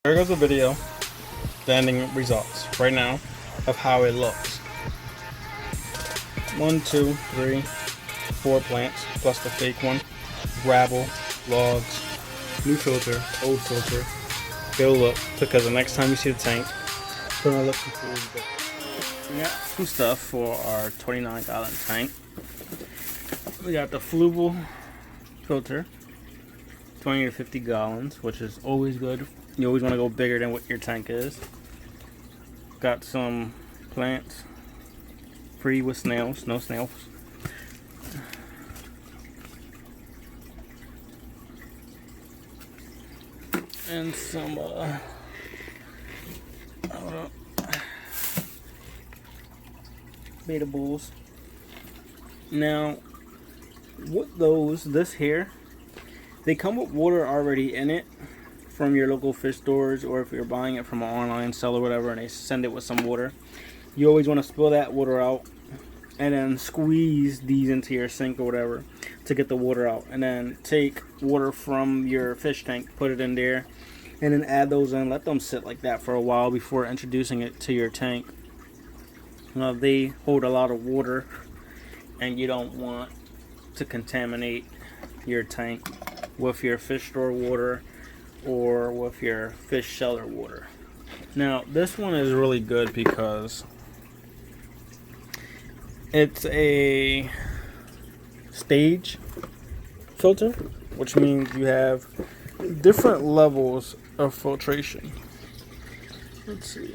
Here goes the video, the ending results right now of how it looks. 1, 2, 3, 4 plants plus the fake one, gravel, logs, new filter, old filter. It'll look, because the next time you see the tank, it's gonna look completely different. We got some stuff for our 29-gallon tank. We got the flubal filter, 20 to 50 gallons, which is always good. You always want to go bigger than what your tank is. Got some plants free with snails, no snails. And some beta bulls. Now, with those, this here, they come with water already in it from your local fish stores, or if you're buying it from an online seller or whatever, and they send it with some water. You always want to spill that water out and then squeeze these into your sink or whatever to get the water out, and then take water from your fish tank, put it in there, and then add those in. Let them sit like that for a while before introducing it to your tank. Now, they hold a lot of water, and you don't want to contaminate your tank with your fish store water or with your fish shelter water. Now, this one is really good because it's a stage filter, which means you have different levels of filtration. Let's see.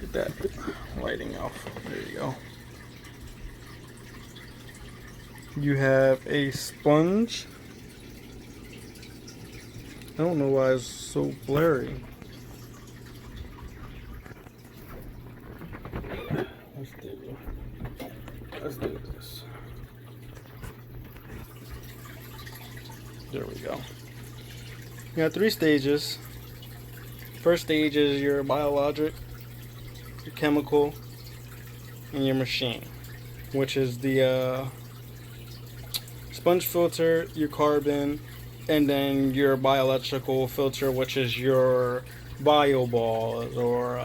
Get that lighting off. There you go. You have a sponge. I don't know why it's so blurry. Let's do this. There we go. You got 3 stages. First stage is your biologic, your chemical, and your machine, which is the sponge filter, your carbon, and then your biological filter, which is your bio balls or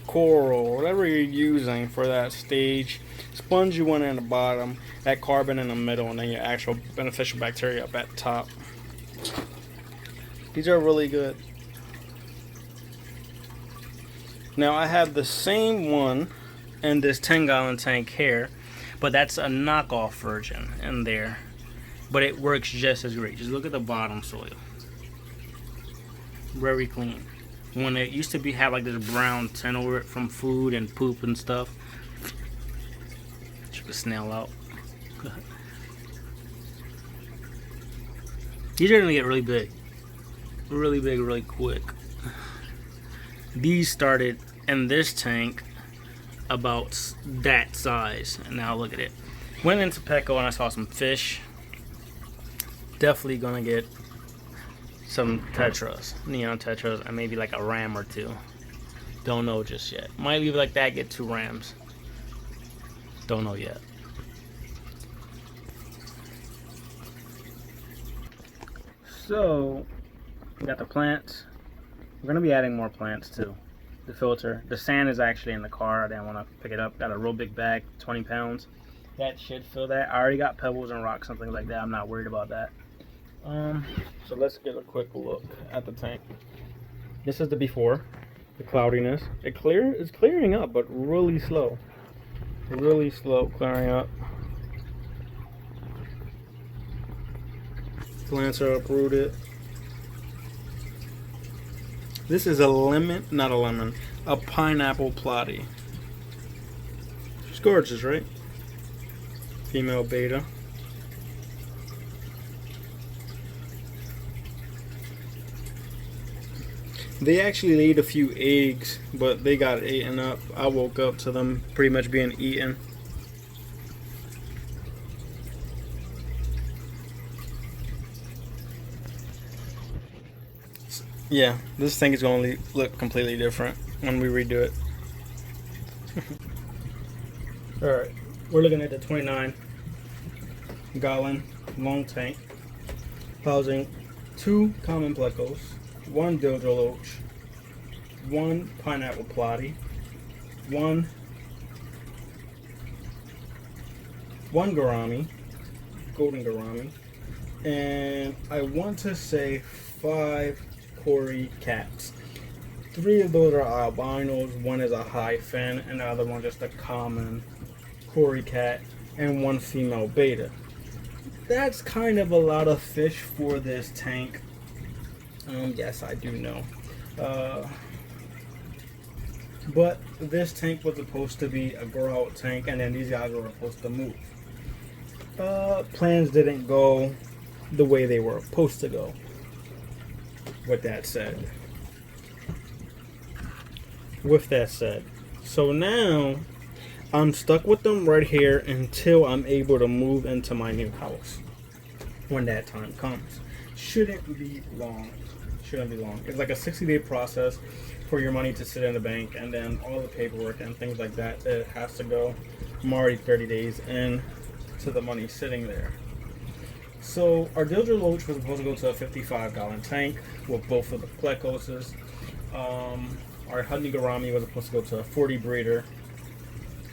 coral, whatever you're using for that stage. Sponge you want in the bottom, that carbon in the middle, and then your actual beneficial bacteria up at the top. These are really good. Now, I have the same one in this 10-gallon tank here, but that's a knockoff version in there. But it works just as great. Just look at the bottom soil. Very clean. When it used to have like this brown tint over it from food and poop and stuff. Check the snail out. These are gonna get really big. Really big, really quick. These started in this tank about that size. And now look at it. Went into Petco and I saw some fish. Definitely gonna get some tetras, neon tetras, and maybe like a ram or 2. Don't know just yet. Might leave it like that, get 2 rams. Don't know yet. So, we got the plants. We're gonna be adding more plants too. The filter. The sand is actually in the car. I didn't want to pick it up. Got a real big bag, 20 pounds. That should fill that. I already got pebbles and rocks, something like that. I'm not worried about that. So let's get a quick look at the tank. This is the before, the cloudiness. It's clearing up, but really slow. Really slow clearing up. Plants are uprooted. This is a a pineapple platy. She's gorgeous, right? Female beta. They actually laid a few eggs, but they got eaten up. I woke up to them pretty much being eaten. Yeah, this thing is going to look completely different when we redo it. Alright, we're looking at the 29-gallon long tank, housing 2 common plecos, 1 dildo loach, 1 pineapple platy, 1 gourami, golden gourami, and I want to say 5 Cory cats. 3 of those are albinos, 1 is a high fin, and the other one just a common Cory cat, and 1 female beta. That's kind of a lot of fish for this tank. Yes, I do know. But this tank was supposed to be a grow out tank, and then these guys were supposed to move. Plans didn't go the way they were supposed to go. With that said, so now I'm stuck with them right here until I'm able to move into my new house. When that time comes, shouldn't be long. It's like a 60-day process for your money to sit in the bank, and then all the paperwork and things like that, it has to go. I'm already 30 days in to the money sitting there. So our Dilger Loach was supposed to go to a 55-gallon tank with both of the plecoses. Our Honey Gourami was supposed to go to a 40 breeder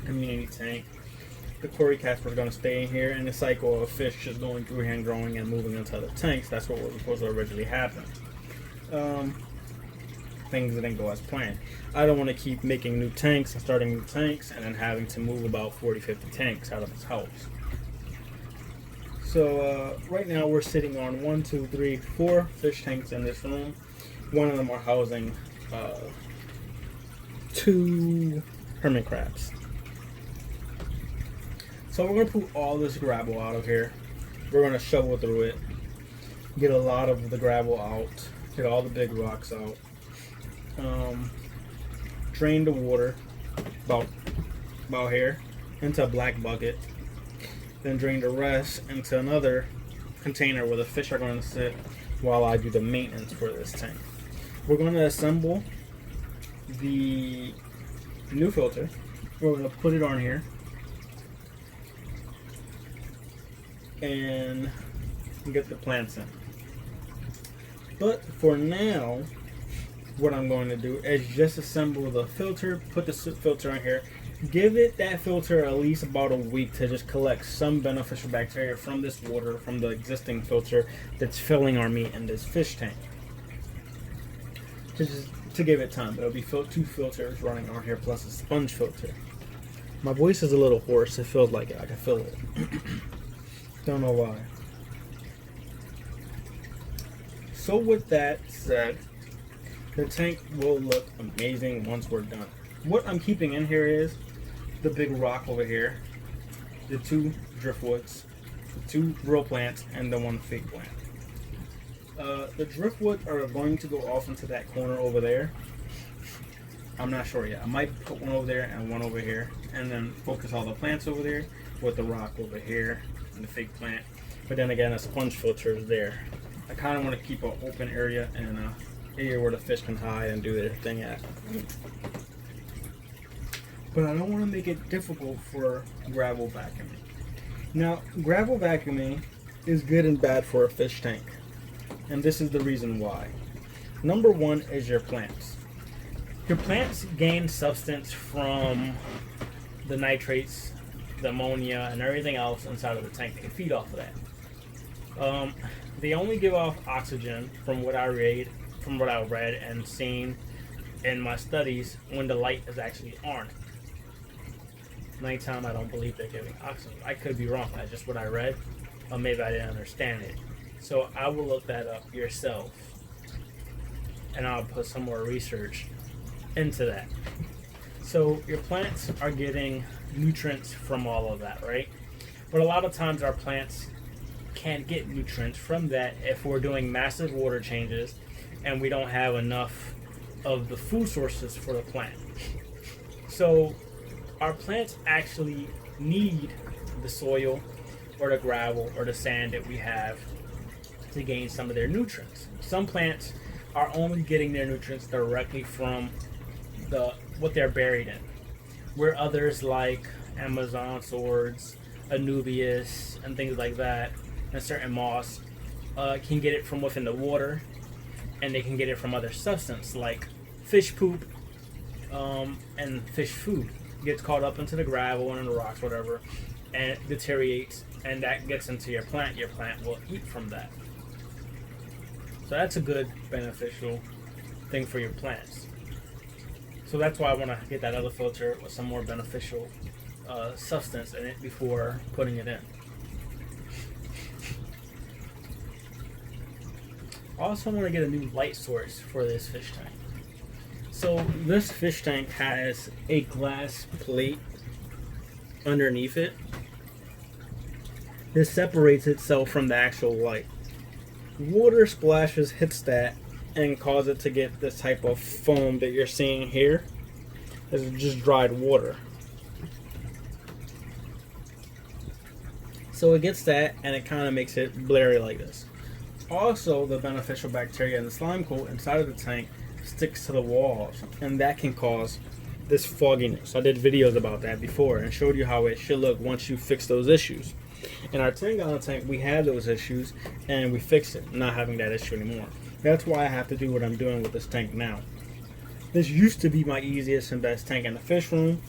community tank. The Cory cats were going to stay in here, and the cycle of fish just going through here and growing and moving into other tanks. That's what was supposed to originally happen. Things didn't go as planned. I don't want to keep making new tanks and starting new tanks and then having to move about 40-50 tanks out of this house. So right now we're sitting on 4 fish tanks in this room. One of them are housing 2 hermit crabs. So we're going to put all this gravel out of here. We're going to shovel through it, get a lot of the gravel out, get all the big rocks out, drain the water about here into a black bucket, then drain the rest into another container where the fish are going to sit while I do the maintenance for this tank. We're going to assemble the new filter. We're going to put it on here and get the plants in. But for now, what I'm going to do is just assemble the filter, put the filter on here, give it that filter at least about a week to just collect some beneficial bacteria from this water, from the existing filter that's filling our meat in this fish tank. To give it time. It'll be 2 filters running on here plus a sponge filter. My voice is a little hoarse. It feels like it. I can feel it. Don't know why. So with that said, the tank will look amazing once we're done. What I'm keeping in here is the big rock over here, the 2 driftwoods, the 2 real plants, and the 1 fake plant. The driftwood are going to go off into that corner over there. I'm not sure yet. I might put one over there and one over here, and then focus all the plants over there with the rock over here and the fake plant. But then again, a sponge filter is there. I kind of want to keep an open area and an area where the fish can hide and do their thing at. But I don't want to make it difficult for gravel vacuuming. Now, gravel vacuuming is good and bad for a fish tank. And this is the reason why. Number 1 is your plants. Your plants gain substance from the nitrates, the ammonia, and everything else inside of the tank. They feed off of that. They only give off oxygen from what I read and seen in my studies when the light is actually on. Nighttime, I don't believe they're giving oxygen. I could be wrong. That's just what I read. Or maybe I didn't understand it. So I will look that up yourself. And I'll put some more research into that. So your plants are getting nutrients from all of that, right? But a lot of times our plants can't get nutrients from that if we're doing massive water changes and we don't have enough of the food sources for the plant. So our plants actually need the soil or the gravel or the sand that we have to gain some of their nutrients. Some plants are only getting their nutrients directly from what they're buried in, where others like Amazon swords, Anubias, and things like that, and certain moss can get it from within the water, and they can get it from other substance like fish poop and fish food. It gets caught up into the gravel and in the rocks, whatever, and it deteriorates, and that gets into your plant. Your plant will eat from that. So that's a good beneficial thing for your plants. So that's why I want to get that other filter with some more beneficial substance in it before putting it in. I also want to get a new light source for this fish tank. So this fish tank has a glass plate underneath it. This separates itself from the actual light. Water splashes hits that and cause it to get this type of foam that you're seeing here. This is just dried water. So it gets that, and it kind of makes it blurry like this. Also, the beneficial bacteria in the slime coat inside of the tank sticks to the walls, and that can cause this fogginess. I did videos about that before and showed you how it should look once you fix those issues. In our 10-gallon tank, we had those issues, and we fixed it, not having that issue anymore. That's why I have to do what I'm doing with this tank now. This used to be my easiest and best tank in the fish room,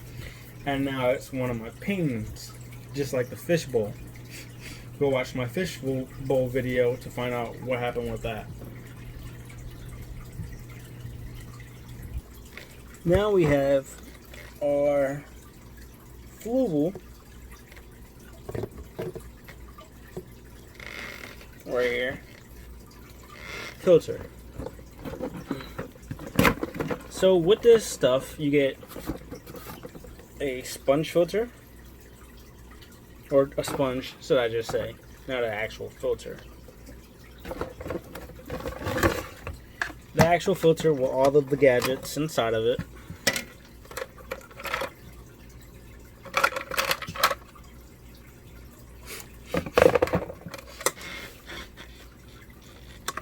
and now it's one of my pains, just like the fish bowl. Go watch my fish bowl video to find out what happened with that. Now we have our fluval right here filter. So with this stuff you get a sponge filter, or a sponge, should I just say, not an actual filter. The actual filter with all of the gadgets inside of it.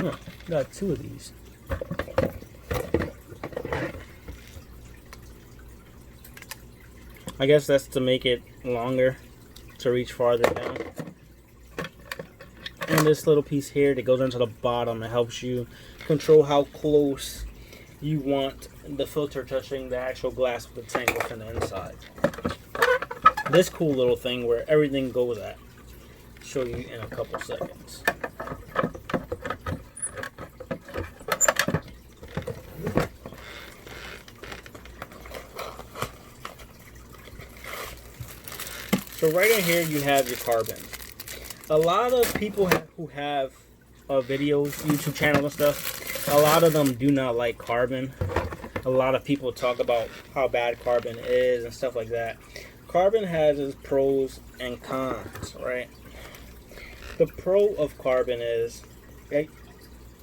Oh, got two of these. I guess that's to make it longer, to reach farther down. And this little piece here that goes into the bottom that helps you control how close you want the filter touching the actual glass of the tank within the inside. This cool little thing where everything goes at. I'll show you in a couple seconds. So right in here you have your carbon. A lot of people who have videos, YouTube channel and stuff, a lot of them do not like carbon. A lot of people talk about how bad carbon is and stuff like that. Carbon has its pros and cons, right? The pro of carbon is it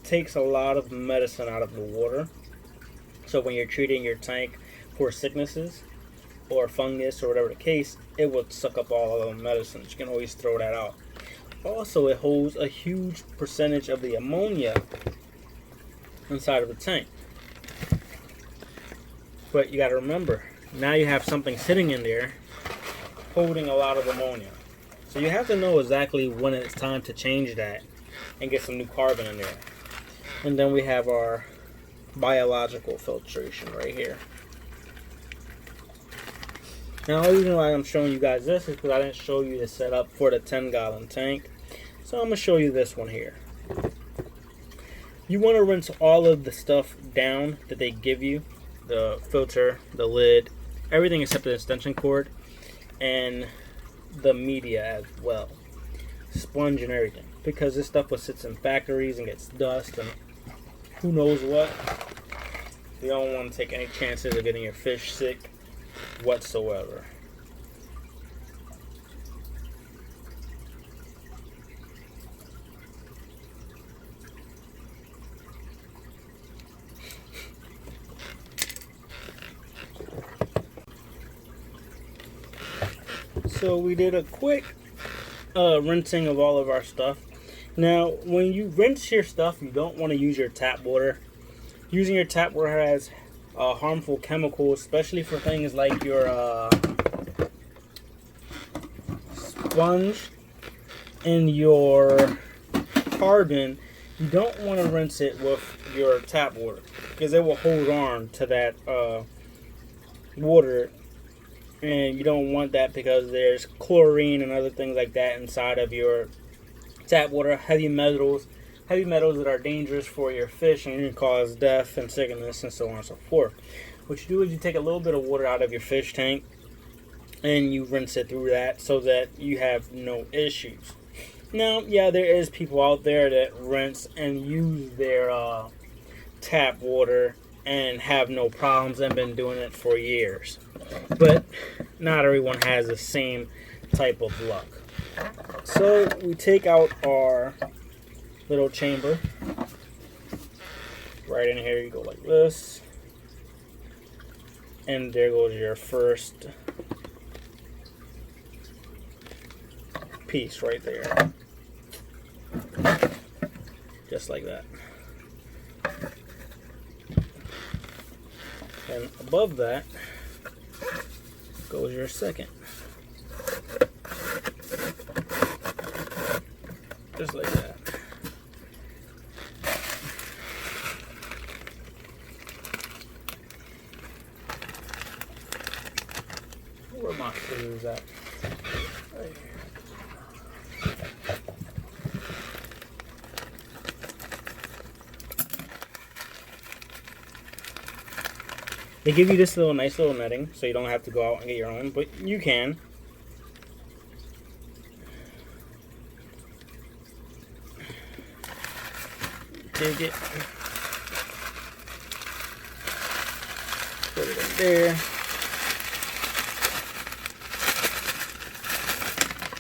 takes a lot of medicine out of the water. So when you're treating your tank for sicknesses or fungus or whatever the case, it will suck up all of the medicines. You can always throw that out. Also, it holds a huge percentage of the ammonia inside of the tank. But you got to remember, now you have something sitting in there holding a lot of ammonia. So you have to know exactly when it's time to change that and get some new carbon in there. And then we have our biological filtration right here. Now, the reason why I'm showing you guys this is because I didn't show you the setup for the 10-gallon tank. So I'm going to show you this one here. You want to rinse all of the stuff down that they give you. The filter, the lid, everything except the extension cord, and the media as well. Sponge and everything. Because this stuff sits in factories and gets dust and who knows what. You don't want to take any chances of getting your fish sick whatsoever. So we did a quick rinsing of all of our stuff. Now, when you rinse your stuff, you don't want to use your tap water. Using your tap water has harmful chemicals, especially for things like your sponge and your carbon, you don't want to rinse it with your tap water because it will hold on to that water, and you don't want that because there's chlorine and other things like that inside of your tap water. Heavy metals that are dangerous for your fish and can cause death and sickness and so on and so forth. What you do is you take a little bit of water out of your fish tank and you rinse it through that so that you have no issues. Now, yeah, there is people out there that rinse and use their tap water and have no problems and been doing it for years. But not everyone has the same type of luck. So we take out our little chamber. Right in here you go like this. And there goes your first piece right there. Just like that. And above that goes your second. Just like that. Where my screws at? Right here. They give you this nice little netting, so you don't have to go out and get your own, but you can. Dig it. Put it in there.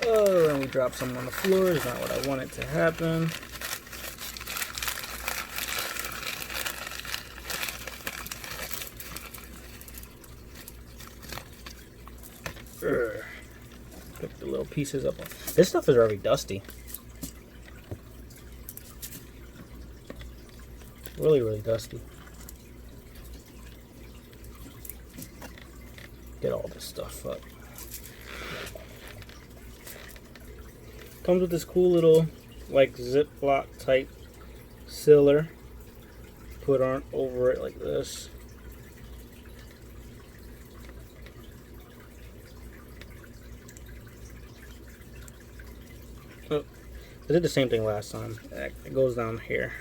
Oh, and we drop some on the floor. Is not what I want it to happen. Pick the little pieces up. This stuff is already dusty. Really, really dusty. Get all this stuff up. Comes with this cool little like Ziploc type sealer. Put on over it like this. Oh, I did the same thing last time. It goes down here.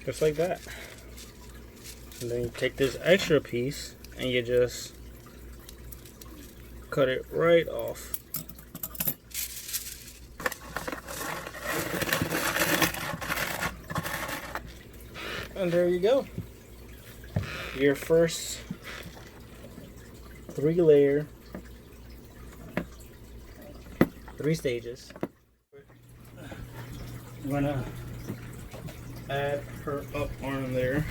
Just like that. And then you take this extra piece and you just cut it right off. And there you go. Your first 3-layer, 3 stages. I'm gonna add her up on there.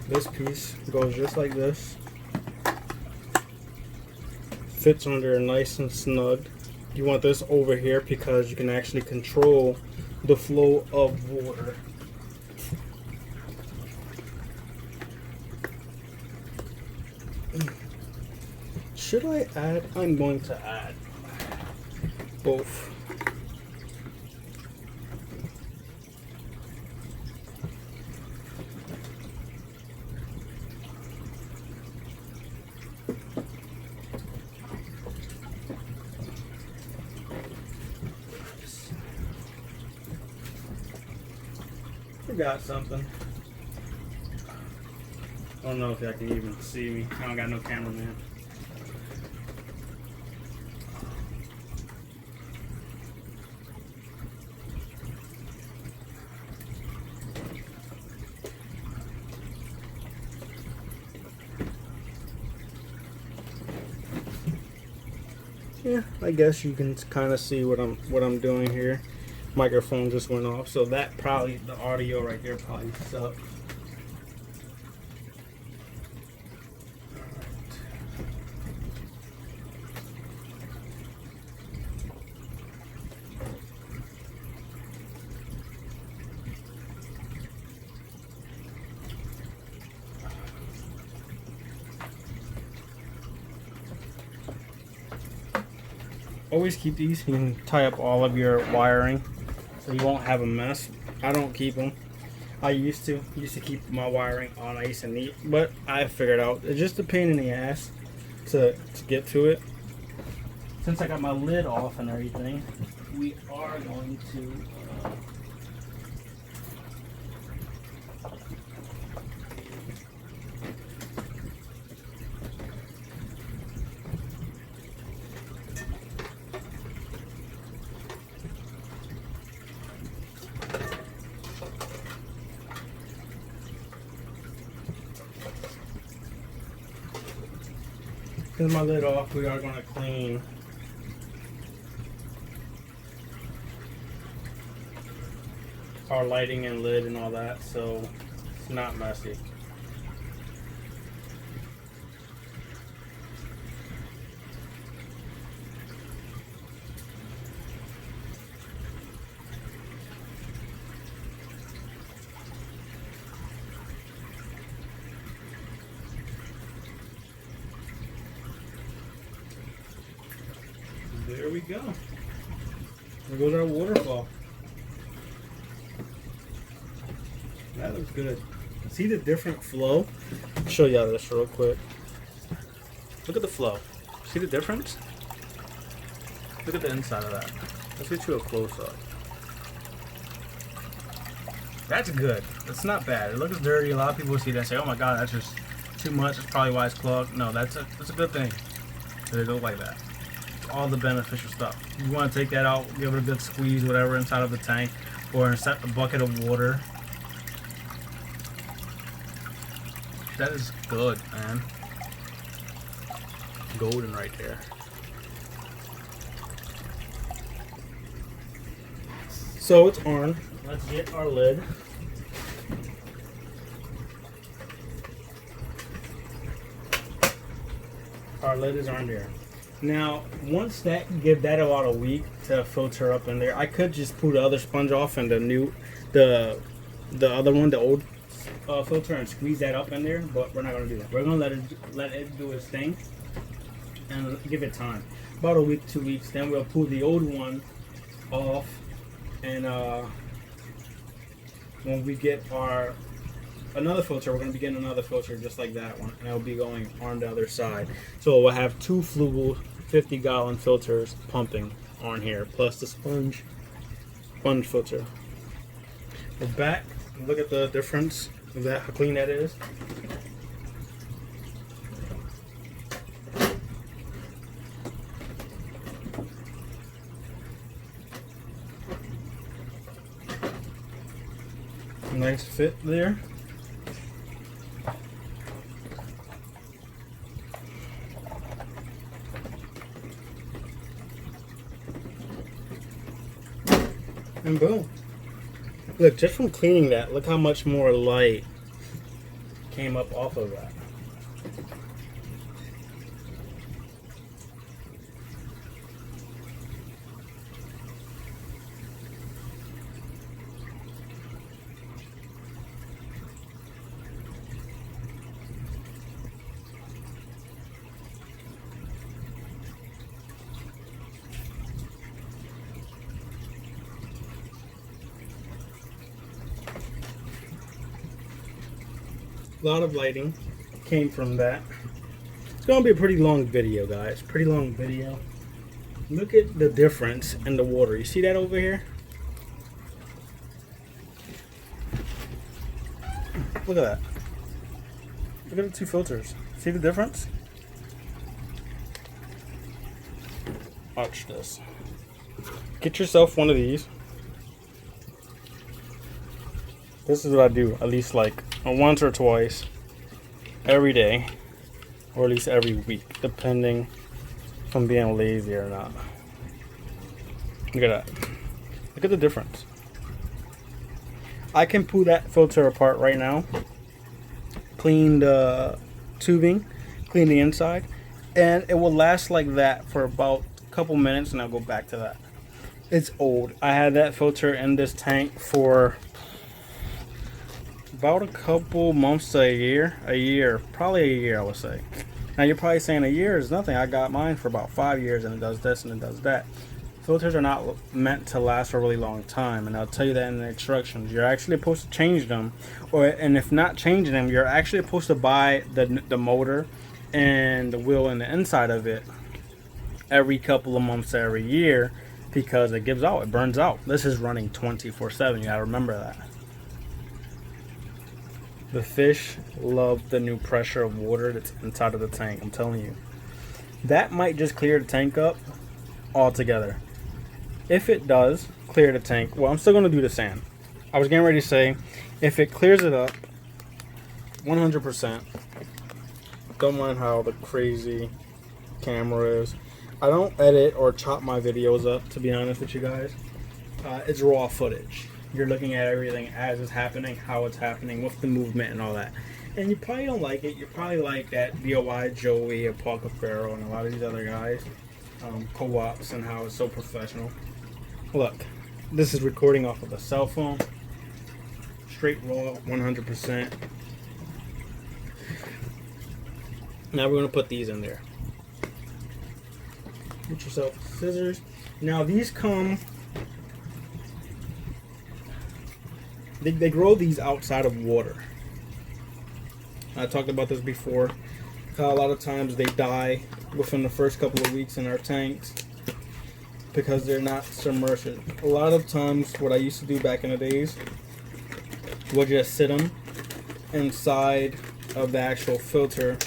This piece goes just like this. Fits under nice and snug. You want this over here because you can actually control the flow of water. Should I add? I'm going to add both. Forgot something. I don't know if y'all can even see me. I don't got no cameraman. Yeah, I guess you can kind of see what I'm doing here. Microphone just went off, so that probably, the audio right there probably sucked. always keep these. You can tie up all of your wiring so you won't have a mess. I don't keep them. I used to keep my wiring all nice and neat, but I figured out it's just a pain in the ass to get to it. Since I got my lid off and everything, we are going to with my lid off, we are going to clean our lighting and lid and all that, so it's not messy. There we go. There goes our waterfall. That looks good. See the different flow? I'll show y'all this real quick. Look at the flow. See the difference? Look at the inside of that. Let's get you a close up. That's good. That's not bad. It looks dirty. A lot of people see that and say, "Oh my God, that's just too much. That's probably why it's clogged." No, that's a good thing. They go like that. All the beneficial stuff. You want to take that out, give it a good squeeze, whatever, inside of the tank, or inside a bucket of water. That is good, man. Golden right there. So it's on. Let's get our lid. Our lid is on there. Now, once that, give that about a week to filter up in there. I could just pull the other sponge off and the other one, the old filter, and squeeze that up in there, but we're not gonna do that. We're gonna let it do its thing and give it time. About a week, 2 weeks, then we'll pull the old one off, and when we get our another filter, we're going to be getting another filter just like that one, and it'll be going on the other side. So we'll have two Flugel 50-gallon filters pumping on here, plus the sponge filter. We're back. Look at the difference of that, how clean that is. Nice fit there. And boom. Look, just from cleaning that, look how much more light came up off of that. A lot of lighting came from that. It's gonna be a pretty long video, guys. Pretty long video. Look at the difference in the water. You see that over here? Look at that. Look at the two filters. See the difference? Watch this. Get yourself one of these. This is what I do, at least like once or twice every day, or at least every week, depending if I'm being lazy or not. Look at that. Look at the difference. I can pull that filter apart right now, clean the tubing, clean the inside, and it will last like that for about a couple minutes, and I'll go back to that. It's old. I had that filter in this tank for about a couple months to a year, probably a year, I would say. Now you're probably saying a year is nothing. I got mine for about 5 years and it does this and it does that. Filters are not meant to last a really long time, and I'll tell you that in the instructions. You're actually supposed to change them, and if not changing them, you're actually supposed to buy the motor and the wheel and the inside of it every couple of months, every year, because it gives out, it burns out. This is running 24/7. You gotta remember that. The fish love the new pressure of water that's inside of the tank. I'm telling you, that might just clear the tank up altogether. If it does clear the tank, well, I'm still going to do the sand. I was getting ready to say, if it clears it up 100%, don't mind how the crazy camera is. I don't edit or chop my videos up, to be honest with you guys. It's raw footage. You're looking at everything as it's happening, how it's happening, with the movement and all that. And you probably don't like it. You probably like that DOI Joey or Paul Cafaro and a lot of these other guys, co-ops, and how it's so professional. Look, this is recording off of a cell phone, straight raw, 100%. Now we're going to put these in there. Get yourself scissors. Now these come, they grow these outside of water. I talked about this before. A lot of times they die within the first couple of weeks in our tanks because they're not submerged. A lot of times what I used to do back in the days would just sit them inside of the actual filter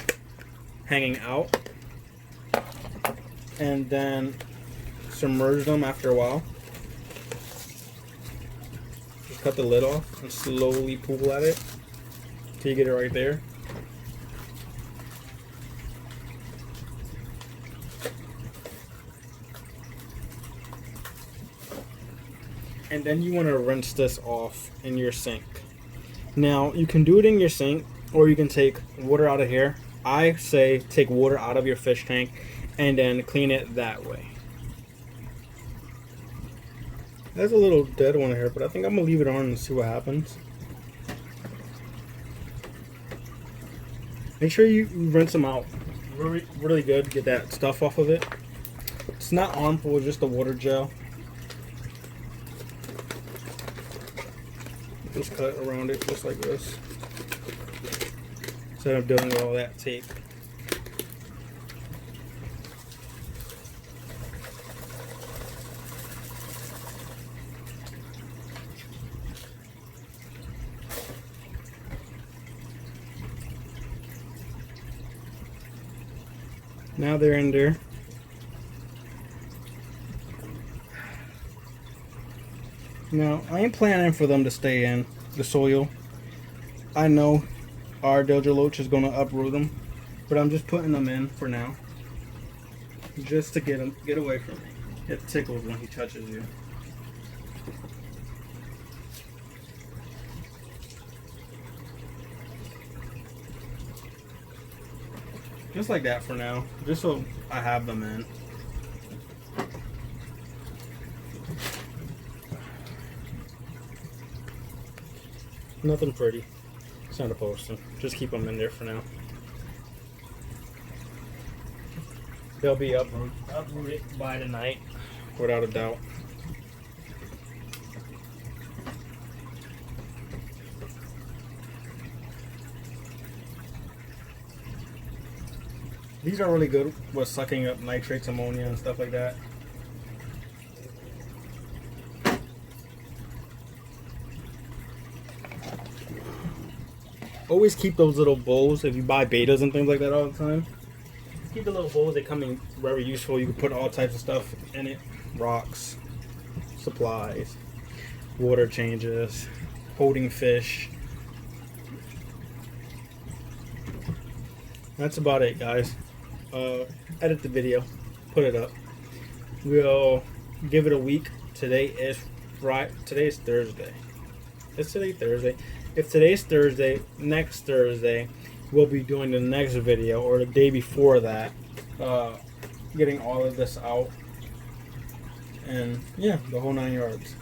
hanging out and then submerge them after a while. Just cut the lid off and slowly pull at it till you get it right there. And then you want to rinse this off in your sink. Now you can do it in your sink, or you can take water out of here. I say take water out of your fish tank and then clean it that way. There's a little dead one here, but I think I'm gonna leave it on and see what happens. Make sure you rinse them out really good. Get that stuff off of it. It's not harmful, it's just a water gel. Just cut around it just like this, instead of dealing with all that tape. Now they're in there. Now, I ain't planning for them to stay in the soil. I know our Dilgeloach is going to uproot them, but I'm just putting them in for now, just to get away from me. It tickles when he touches you. Just like that for now, just so I have them in. Nothing pretty. It's not a poster. Just keep them in there for now. They'll be uprooted by tonight, without a doubt. These are really good with sucking up nitrates, ammonia, and stuff like that. Always keep those little bowls if you buy betas and things like that all the time. Keep the little bowls, they come in very useful. You can put all types of stuff in it. Rocks, supplies, water changes, holding fish. That's about it, guys. Edit the video, put it up. We'll give it a week. Today is Friday. Today's Thursday. Is today Thursday? If today's Thursday, next Thursday, we'll be doing the next video, or the day before that, getting all of this out, and yeah, the whole 9 yards.